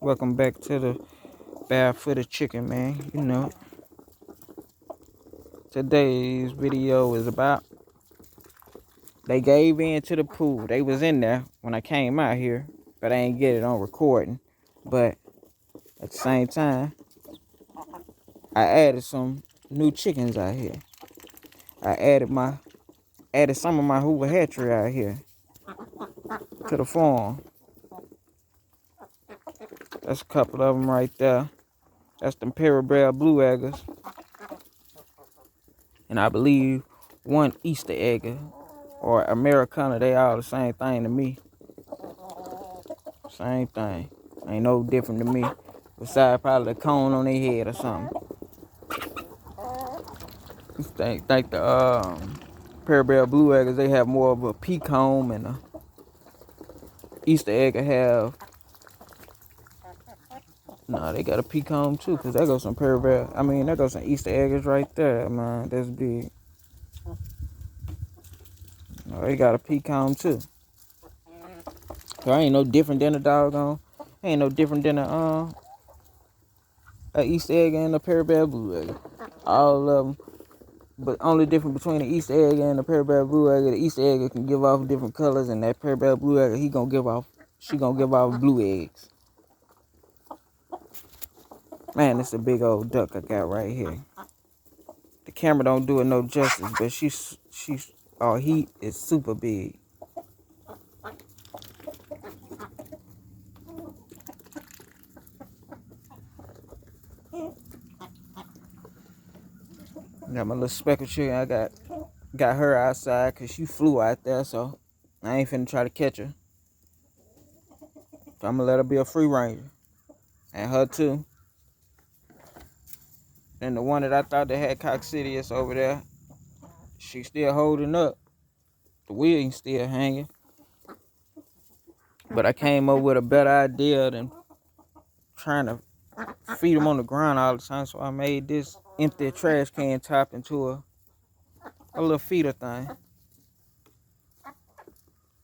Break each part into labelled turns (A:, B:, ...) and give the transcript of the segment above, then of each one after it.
A: Welcome back to the barefooted chicken, man. You know, today's video is about they gave in to the pool. They was in there when I came out here, but I ain't get it on recording. But at the same time, I added some new chickens out here. I added some of my Hoover Hatchery out here to the farm. That's a couple of them right there. That's them Prairie blue eggers. And I believe one Easter egger or Americana, they all the same thing to me. Same thing. Ain't no different to me. Besides probably the cone on their head or something. Think the Prairie blue eggers, they have more of a pea comb, and the Easter egger have, nah, they got a pea comb too, cause there goes some there goes some Easter eggers right there, man. That's big. No, they got a pea comb too. So ain't no different than a doggone. Ain't no different than a Easter egg and a Prairie blue egg. All of them, but only difference between the Easter egg and the Prairie blue egg, the Easter egg can give off different colors, and that Prairie blue egg, she gonna give off blue eggs. Man, it's a big old duck I got right here. The camera don't do it no justice, but he is super big. Got my little speckled chicken. I got her outside because she flew out there, so I ain't finna try to catch her. So I'm gonna let her be a free ranger. And her too. Then the one that I thought that had coccidius over there, she still holding up. The wing still hanging. But I came up with a better idea than trying to feed them on the ground all the time, so I made this empty trash can top into a little feeder thing.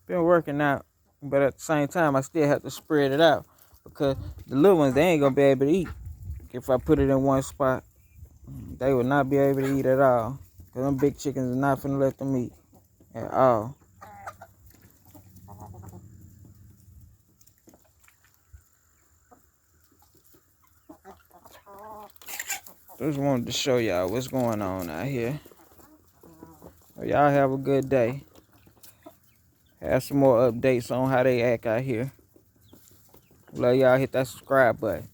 A: Been working out, but at the same time I still have to spread it out because the little ones, they ain't gonna be able to eat. If I put it in one spot, they would not be able to eat at all, because them big chickens are not finna let them eat at all. Just wanted to show y'all what's going on out here. Well, y'all have a good day. Have some more updates on how they act out here. Let y'all hit that subscribe button.